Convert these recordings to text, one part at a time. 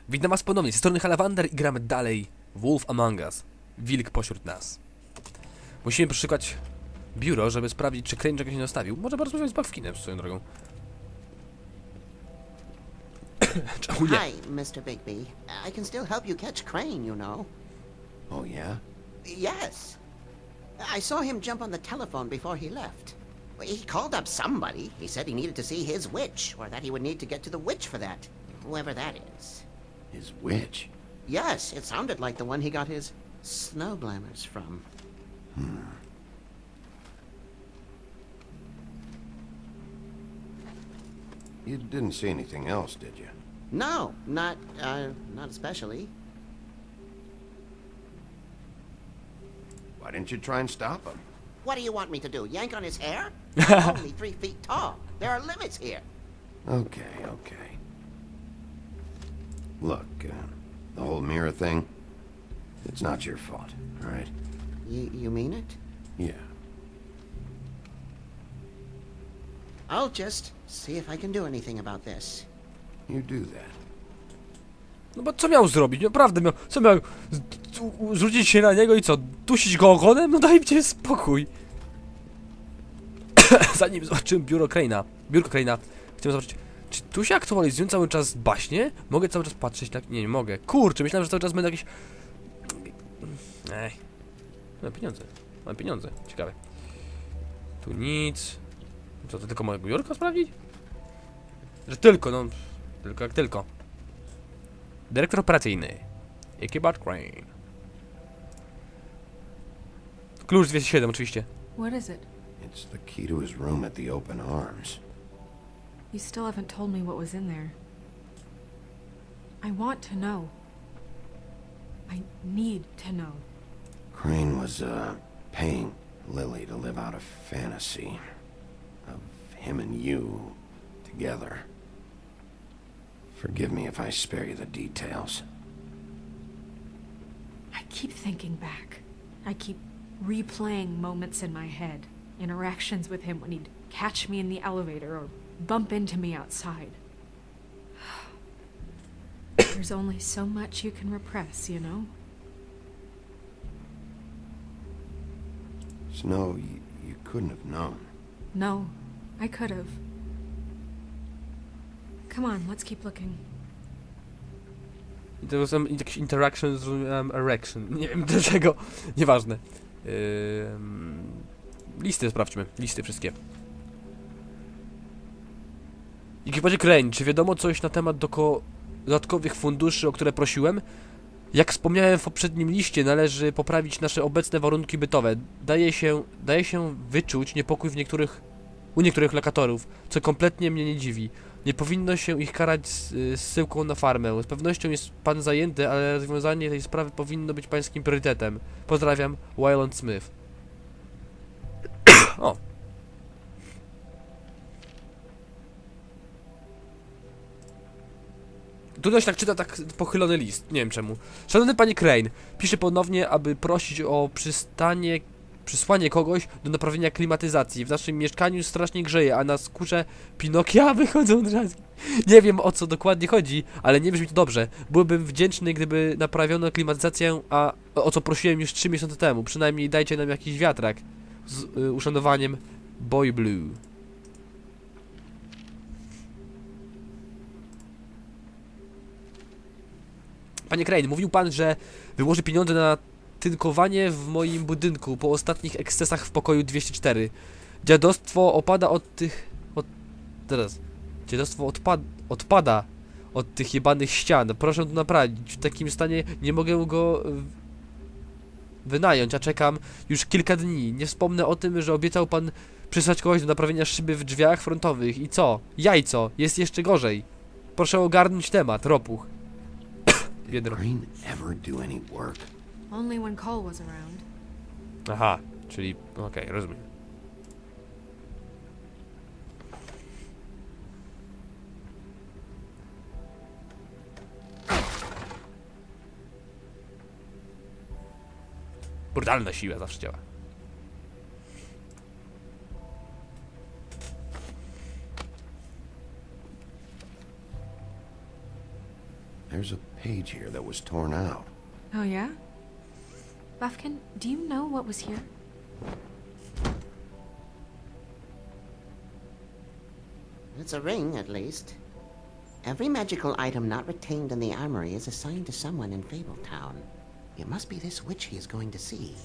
Witam was ponownie, z strony Halavander i gramy dalej w Wolf Among Us. Wilk Pośród Nas. Musimy przeszukać biuro, żeby sprawdzić, czy Crane czegoś nie zostawił. Może porozmawiać z Buffkinem swoją drogą. Czemu nie? Hi, Mr. Bigby. I can still help you catch Crane, you know. Oh, yeah? Yes. I saw him jump on the telephone before he left. He called up somebody. He said he needed to see his witch, or that he would need to get to the witch for that. Whoever that is. His witch? Yes, it sounded like the one he got his snow glamours from. You didn't see anything else, did you? No, not especially. Why didn't you try and stop him? What do you want me to do, yank on his hair? I'm only 3 feet tall. There are limits here. Okay, okay. Look, the whole mirror thing, it's not your fault, all right? You mean it? Yeah. I'll just see if I can do anything about this. You do that. No bo co miał zrobić? Naprawdę miał... Co miał... Zrzucić się na niego i co? Dusić go ogonem? No dajcie spokój. Zanim zobaczyłem biurko Crane'a, chciałem zobaczyć, czy tu się aktualizują cały czas baśnie? Mogę cały czas patrzeć na... Nie mogę. Kurczę, myślałem, że cały czas będę jakieś... Ej. Mam pieniądze. Mam pieniądze. Ciekawe. Tu nic. Co, to tylko mojego biurka sprawdzić? Że tylko, no... Tylko jak tylko. Dyrektor operacyjny. Epizod Crane. Klucz 207 oczywiście. What is it? It's the key to his room at the Open Arms. You still haven't told me what was in there. I want to know. I need to know. Crane was, paying Lily to live out a fantasy of him and you together. Forgive me if I spare you the details. I keep thinking back. I keep replaying moments in my head. Interactions with him when he'd catch me in the elevator or bump into me outside. There's only so much you can repress, you know? Snow, you couldn't have known. No, I could have. Come on, let's keep looking. I to są jakieś interactions, erection. Nie wiem dlaczego. Nieważne. Listy sprawdźmy. Listy wszystkie. Ekwipadzie Crane, czy wiadomo coś na temat dodatkowych funduszy, o które prosiłem? Jak wspomniałem w poprzednim liście, należy poprawić nasze obecne warunki bytowe. Daje się wyczuć niepokój u niektórych lokatorów, co kompletnie mnie nie dziwi. Nie powinno się ich karać zsyłką na farmę. Z pewnością jest pan zajęty, ale rozwiązanie tej sprawy powinno być pańskim priorytetem. Pozdrawiam, Wyland Smith. O! Tu dość tak czyta tak pochylony list, nie wiem czemu. Szanowny panie Crane, piszę ponownie, aby prosić o przysłanie kogoś do naprawienia klimatyzacji. W naszym mieszkaniu strasznie grzeje, a na skórze Pinokia wychodzą drzazgi. Nie wiem, o co dokładnie chodzi, ale nie brzmi to dobrze. Byłbym wdzięczny, gdyby naprawiono klimatyzację, a o co prosiłem już 3 miesiące temu. Przynajmniej dajcie nam jakiś wiatrak. Z uszanowaniem, Boy Blue. Panie Crane, mówił pan, że wyłoży pieniądze na tynkowanie w moim budynku po ostatnich ekscesach w pokoju 204. Dziadostwo opada od tych... Dziadostwo odpada od tych jebanych ścian. Proszę to naprawić. W takim stanie nie mogę go wynająć, a czekam już kilka dni. Nie wspomnę o tym, że obiecał pan przysłać kogoś do naprawienia szyby w drzwiach frontowych. I co? Jajco. Jest jeszcze gorzej. Proszę ogarnąć temat. Ropuch. Did Crane ever do any work? Only when Cole was around. Aha, czyli... Okej, rozumiem. Brutalna siła zawsze działa. There's a page here that was torn out. Oh, yeah? Buffkin, do you know what was here? It's a ring, at least. Every magical item not retained in the armory is assigned to someone in Fabletown. It must be this witch he is going to see.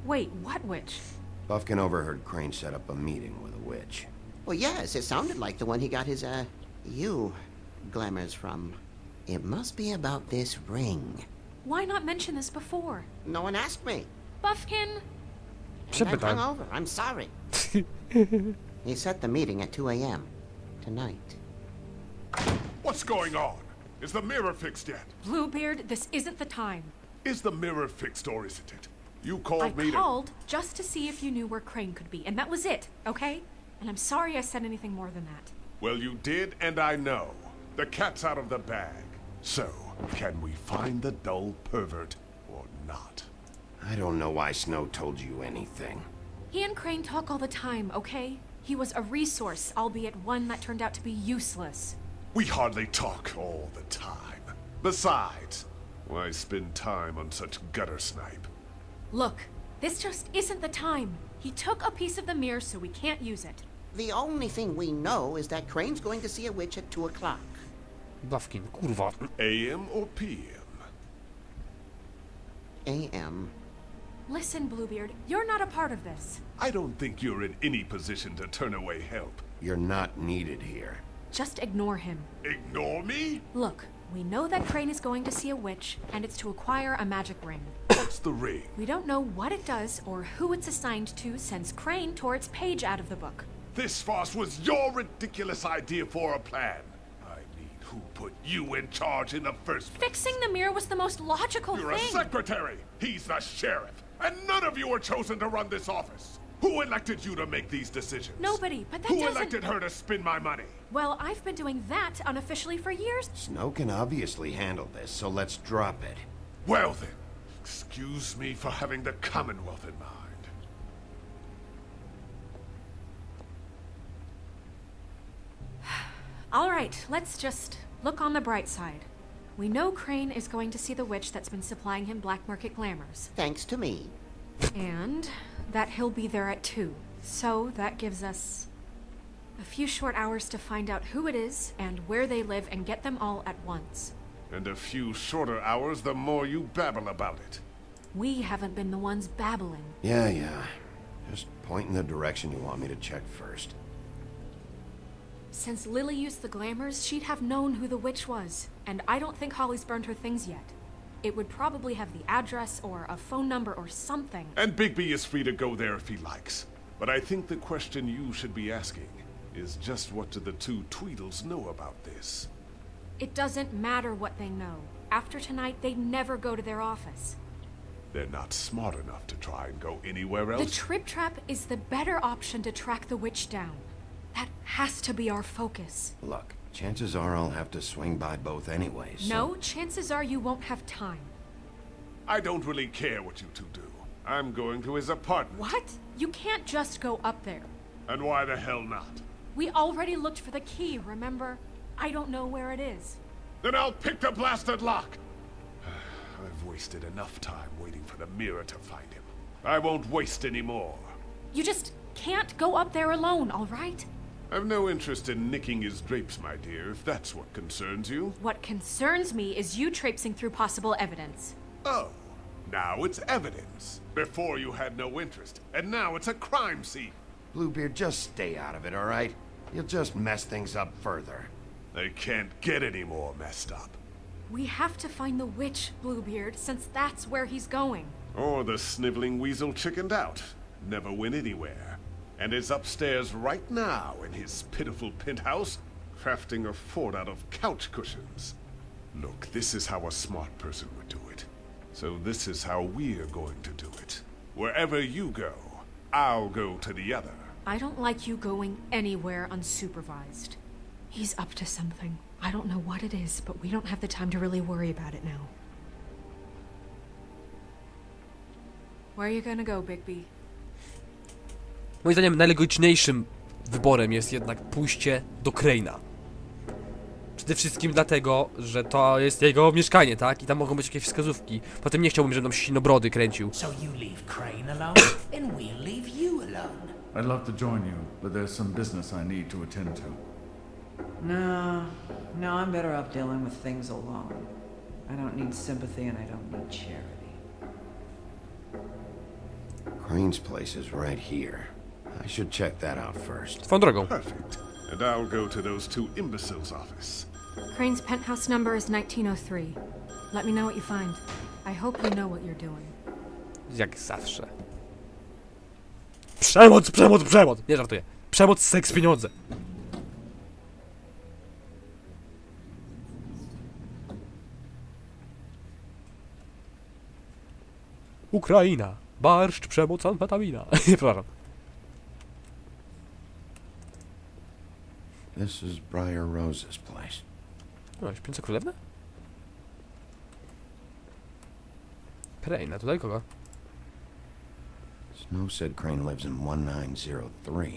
Wait, what witch? Buffkin overheard Crane set up a meeting with a witch. Well, yes, it sounded like the one he got his, glamours from. It must be about this ring. Why not mention this before? No one asked me. Buffkin! And I'm hungover. I'm sorry. He set the meeting at 2 a.m. tonight. What's going on? Is the mirror fixed yet? Bluebeard, this isn't the time. Is the mirror fixed or isn't it? You I called me called just to see if you knew where Crane could be, and that was it, okay? And I'm sorry I said anything more than that. Well, you did, and I know. The cat's out of the bag. So, can we find the dull pervert or not? I don't know why Snow told you anything. He and Crane talk all the time, okay? He was a resource, albeit one that turned out to be useless. We hardly talk all the time. Besides, why spend time on such gutter snipe? Look, this just isn't the time. He took a piece of the mirror, so we can't use it. The only thing we know is that Crane's going to see a witch at 2 o'clock. Buffkin, kurwa. AM or PM? A.M. Listen, Bluebeard, you're not a part of this. I don't think you're in any position to turn away help. You're not needed here. Just ignore him. Ignore me? Look, we know that Crane is going to see a witch, and it's to acquire a magic ring. What's the ring? We don't know what it does or who it's assigned to since Crane tore its page out of the book. This farce was your ridiculous idea for a plan. I mean, who put you in charge in the first place? Fixing the mirror was the most logical You're a thing. secretary. He's the sheriff. And none of you were chosen to run this office. Who elected you to make these decisions? Nobody, but that Who doesn't... elected her to spend my money? Well, I've been doing that unofficially for years. Snow can obviously handle this, so let's drop it. Well then, excuse me for having the Commonwealth in mind. All right, let's just look on the bright side. We know Crane is going to see the witch that's been supplying him black market glamours. Thanks to me. And that he'll be there at 2. So that gives us a few short hours to find out who it is and where they live and get them all at once. And a few shorter hours the more you babble about it. We haven't been the ones babbling. Yeah. Just point in the direction you want me to check first. Since Lily used the glamours, she'd have known who the witch was. And I don't think Holly's burned her things yet. It would probably have the address or a phone number or something. And Bigby is free to go there if he likes. But I think the question you should be asking is just what do the two Tweedles know about this? It doesn't matter what they know. After tonight, they'd never go to their office. They're not smart enough to try and go anywhere The else. Trip Trap is the better option to track the witch down. That has to be our focus. Look, chances are I'll have to swing by both anyways. so- No, chances are you won't have time. I don't really care what you two do. I'm going to his apartment. What? You can't just go up there. And why the hell not? We already looked for the key, remember? I don't know where it is. Then I'll pick the blasted lock! I've wasted enough time waiting for the mirror to find him. I won't waste any more. You just can't go up there alone, all right? I've no interest in nicking his drapes, my dear, if that's what concerns you. What concerns me is you traipsing through possible evidence. Oh, now it's evidence. Before you had no interest, and now it's a crime scene. Bluebeard, just stay out of it, alright? You'll just mess things up further. They can't get any more messed up. We have to find the witch, Bluebeard, since that's where he's going. Or the sniveling weasel chickened out. Never went anywhere. And is upstairs right now in his pitiful penthouse, crafting a fort out of couch cushions. Look, this is how a smart person would do it. So this is how we're going to do it. Wherever you go, I'll go to the other. I don't like you going anywhere unsupervised. He's up to something. I don't know what it is, but we don't have the time to really worry about it now. Where are you gonna go, Bigby? Moim zdaniem najlogiczniejszym wyborem jest jednak pójście do Crane'a. Przede wszystkim dlatego, że to jest jego mieszkanie, tak? I tam mogą być jakieś wskazówki. Potem nie chciałbym, żeby nam się sinobrody kręcił. So you leave Crane alone, and we'll leave you alone. I'd love to join you, but there's some business I need to attend to. No, I'm better off dealing with things alone. I don't need sympathy and I don't need charity. Crane's place is right here. I should check that out first. Swoją drogą. Perfect. And I'll go to those two imbeciles' office. Crane's penthouse number is 1903. Let me know what you find. I hope you know what you're doing. Jak zawsze. Przemoc, przemoc, przemoc! Nie żartuję. Przemoc, seks, pieniądze. Ukraina. Barszcz, przemoc, amfetamina. Przepraszam. This is Briar Rose's place. O, śpiąca królewna? Crane, a tutaj kogo? Snow said Crane lives in 1903.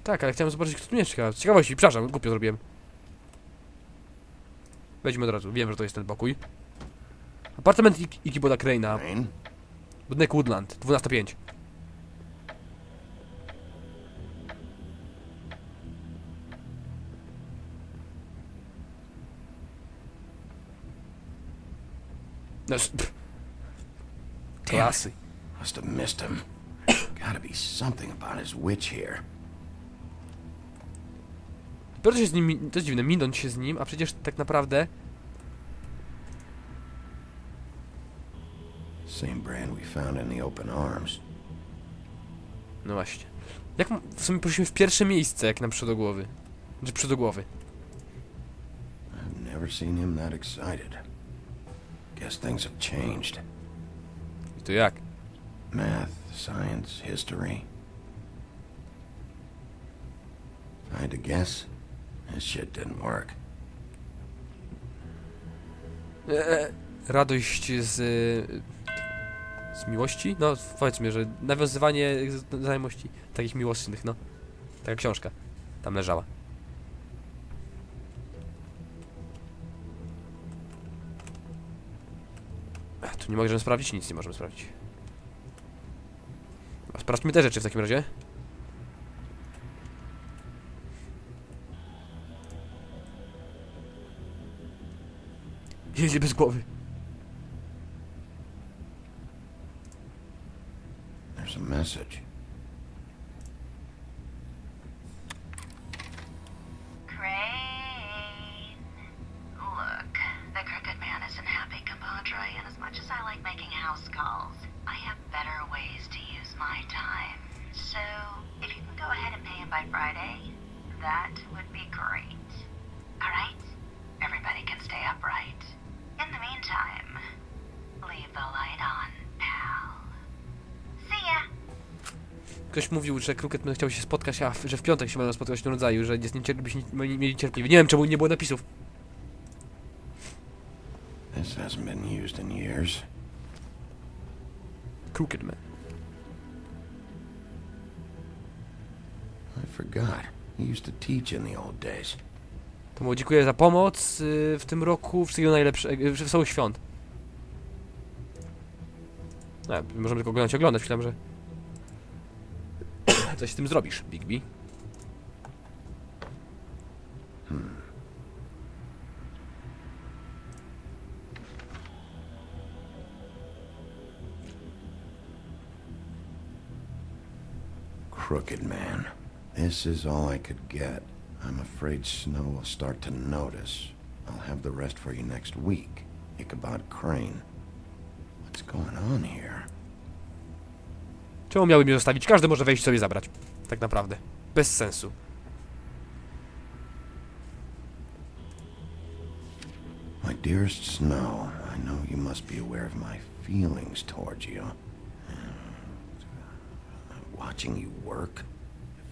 Tak, ale chciałem zobaczyć, kto tu mieszka. Z ciekawości, przepraszam, głupio zrobiłem. Wejdźmy od razu, wiem, że to jest ten pokój. Apartament Ikiboda Crane'a. Crane? Budynek Woodland, 12:05. No, klasy. Must have missed him. Gotta be something about his witch here. Dopiero się z nim, to jest dziwne, minąć się z nim, a przecież tak naprawdę... Same brand we found in the open arms. No właśnie. Jak w sumie poszliśmy w pierwsze miejsce, jak nam przyszło do głowy. Znaczy przyszło do głowy. I've never seen him that excited. Guess things have changed. I to jak? Math, science, history. If I had to guess, this shit didn't work. Radość z miłości? No powiedzmy, że nawiązywanie znajomości takich miłosnych, no. Taka książka tam leżała. Tu nie możemy sprawdzić? Nic nie możemy sprawdzić. A sprawdźmy te rzeczy w takim razie. Jedzie bez głowy. There's a message. Crane. Look, the Crooked Man isn't happy, compadre, and as much as I like making house calls, I have better ways to use my time. So, if you can go ahead and pay him by Friday, that would be great. Alright? Everybody can stay upright. In the meantime, leave the light on, pal. See ya! Ktoś mówił, że Crooked Man chciał się spotkać, a że w piątek się mają spotkać w tym rodzaju, że jest mieli cierpliwi. Nie wiem, czemu nie było napisów. This hasn't been used in years. Crooked Man. I forgot. He used to teach in the old days. To mu dziękuję za pomoc w tym roku. Wszystkiego najlepszego, wesołych świąt. Możemy tylko oglądać. Myślałem, że coś z tym zrobisz, Bigby. Crooked Man. This is all I could get. I'm afraid Snow will start to notice. I'll have the rest for you next week. Ichabod Crane. What's going on here? Czemu miały mnie zostawić? Każdy może wejść sobie zabrać. Tak naprawdę. Bez sensu. My dearest Snow, I know you must be aware of my feelings towards you. Watching you work, if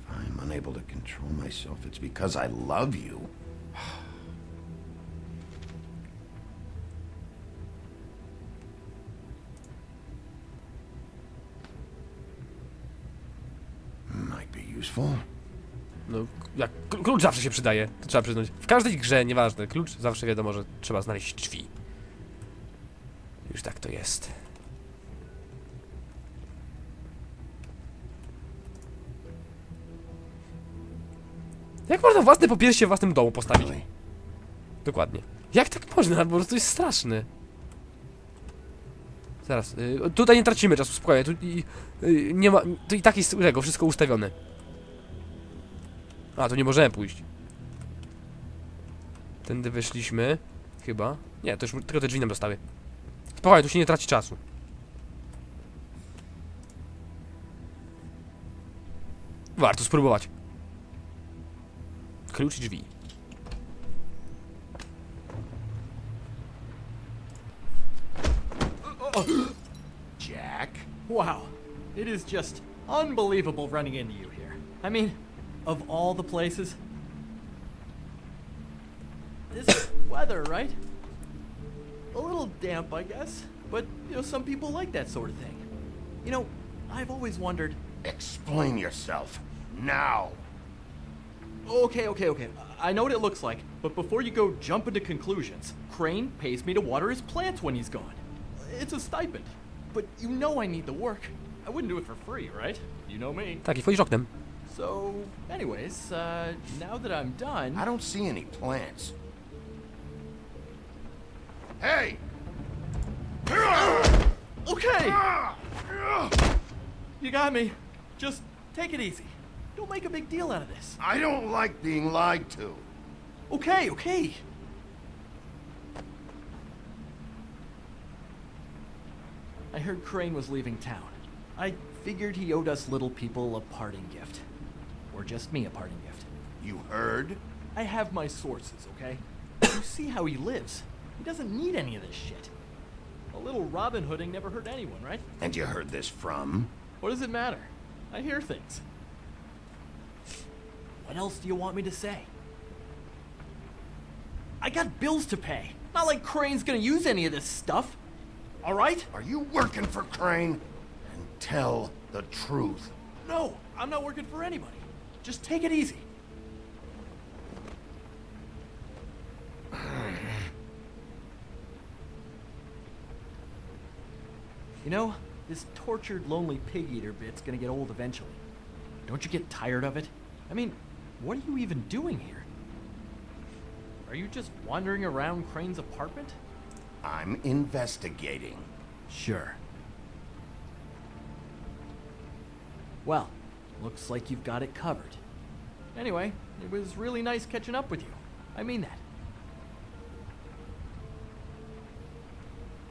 I'm unable to control myself, it's because I love you. Might be useful. No, jak klucz zawsze się przydaje, to trzeba przyznać. W każdej grze, nieważne, klucz zawsze wiadomo, że trzeba znaleźć drzwi. Już tak to jest. Jak można własne popiersie w własnym domu postawić? Dokładnie. Jak tak można? Po prostu jest straszny. Zaraz, tutaj nie tracimy czasu, spokojnie, tu nie ma, tu i tak jest tego wszystko ustawione. A, tu nie możemy pójść. Tędy wyszliśmy, chyba. Nie, to już tylko te drzwi nam dostały. Spokojnie, tu się nie traci czasu. Warto spróbować. Klucz i drzwi. Jack? Wow, it is just unbelievable running into you here. I mean, of all the places. This weather, right? A little damp, I guess, but, you know, some people like that sort of thing. You know, I've always wondered... Explain yourself, now! Okay. I know what it looks like, but before you go jumping to conclusions, Crane pays me to water his plants when he's gone. It's a stipend, but you know I need the work. I wouldn't do it for free, right? You know me. Tak, i wchodzisz oknem. So, anyways, now that I'm done... I don't see any plants. Hey! Okay! You got me. Just take it easy. Don't make a big deal out of this. I don't like being lied to. Okay. I heard Crane was leaving town. I figured he owed us little people a parting gift. Or just me a parting gift. You heard? I have my sources, okay? You see how he lives. He doesn't need any of this shit. A little Robin Hooding never hurt anyone, right? And you heard this from? What does it matter? I hear things. What else do you want me to say? I got bills to pay. Not like Crane's gonna use any of this stuff. All right? Are you working for Crane? And tell the truth. No, I'm not working for anybody. Just take it easy. You know, this tortured, lonely pig-eater bit's gonna get old eventually. Don't you get tired of it? I mean, what are you even doing here? Are you just wandering around Crane's apartment? I'm investigating. Sure. Well, looks like you've got it covered. Anyway, it was really nice catching up with you. I mean that.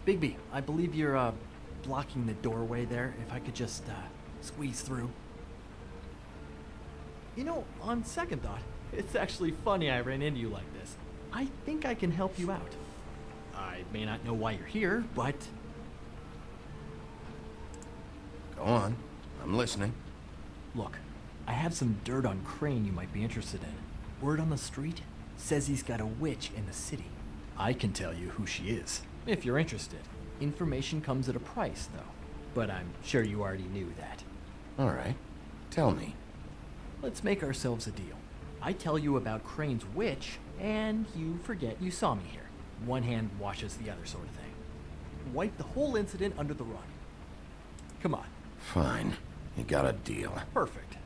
Bigby, I believe you're, blocking the doorway there. If I could just, squeeze through. You know, on second thought, it's actually funny I ran into you like this. I think I can help you out. I may not know why you're here, but... Go on. I'm listening. Look, I have some dirt on Crane you might be interested in. Word on the street says he's got a witch in the city. I can tell you who she is, if you're interested. Information comes at a price, though. But I'm sure you already knew that. All right. Tell me. Let's make ourselves a deal. I tell you about Crane's witch, and you forget you saw me here. One hand washes the other sort of thing. Wipe the whole incident under the rug. Come on. Fine. You got a deal. Perfect.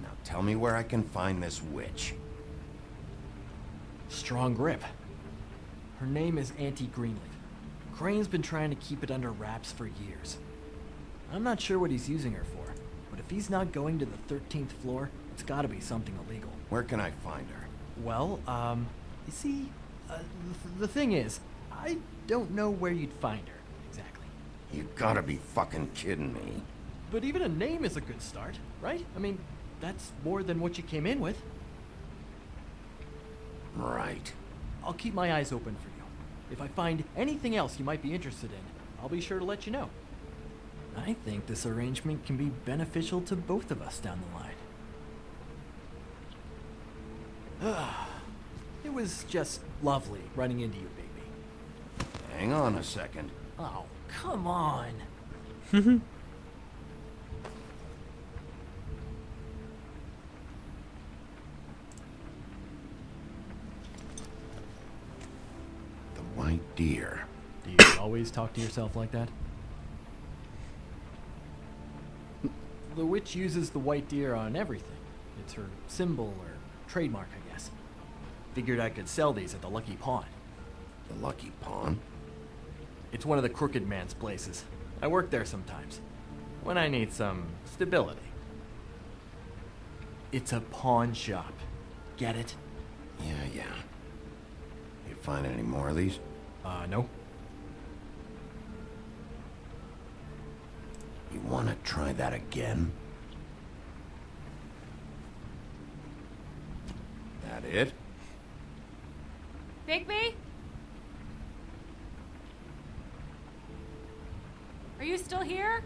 Now tell me where I can find this witch. Strong grip. Her name is Auntie Greenleaf. Crane's been trying to keep it under wraps for years. I'm not sure what he's using her for, but if he's not going to the 13th floor, it's gotta be something illegal. Where can I find her? Well, you see, the thing is, I don't know where you'd find her, exactly. You gotta be fucking kidding me. But even a name is a good start, right? I mean, that's more than what you came in with. Right. I'll keep my eyes open for you. If I find anything else you might be interested in, I'll be sure to let you know. I think this arrangement can be beneficial to both of us down the line. It was just lovely running into you, baby. Hang on a second. Oh, come on. white deer. Do you always talk to yourself like that? The witch uses the white deer on everything. It's her symbol or trademark, I guess. Figured I could sell these at the Lucky Pawn. The Lucky Pawn? It's one of the crooked man's places. I work there sometimes, when I need some stability. It's a pawn shop. Get it? Yeah. You find any more of these? No. You want to try that again? That it? Bigby? Are you still here?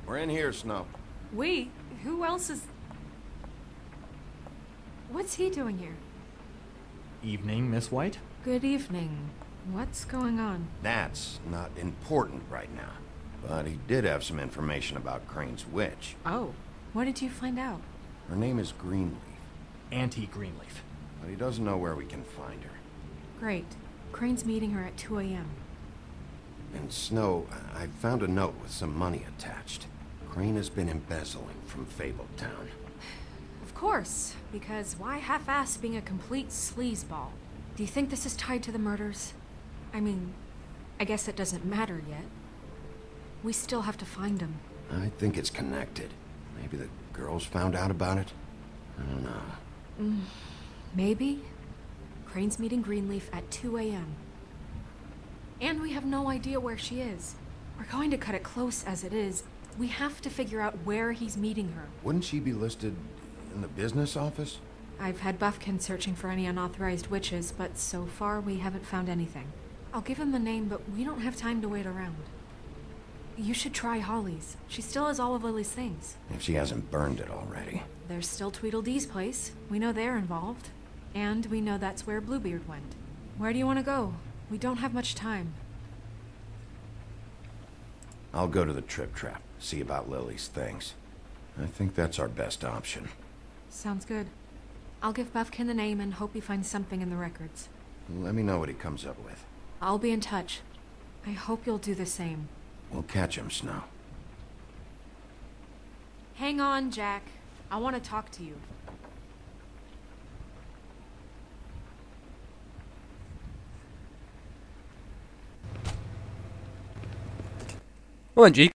We're in here, Snow. We? Who else is... What's he doing here? Evening, Miss White? Good evening. What's going on? That's not important right now. But he did have some information about Crane's witch. Oh. What did you find out? Her name is Greenleaf, Auntie Greenleaf. but he doesn't know where we can find her. Great. Crane's meeting her at 2 a.m. And Snow, I found a note with some money attached. Crane has been embezzling from Fabletown. Of course, because why half-ass being a complete sleazeball? Do you think this is tied to the murders? I mean, I guess it doesn't matter yet. We still have to find him. I think it's connected. Maybe the girls found out about it? I don't know. Maybe? Crane's meeting Greenleaf at 2 a.m. And we have no idea where she is. We're going to cut it close as it is. We have to figure out where he's meeting her. Wouldn't she be listed in the business office? I've had Buffkin searching for any unauthorized witches, but so far we haven't found anything. I'll give him the name, but we don't have time to wait around. You should try Holly's. She still has all of Lily's things. If she hasn't burned it already. There's still Tweedledee's place. We know they're involved. And we know that's where Bluebeard went. Where do you want to go? We don't have much time. I'll go to the Trip Trap, see about Lily's things. I think that's our best option. Sounds good. I'll give Buffkin the name and hope he finds something in the records. Let me know what he comes up with. I'll be in touch. I hope you'll do the same. We'll catch him, Snow. Hang on, Jack. I want to talk to you. Momencik.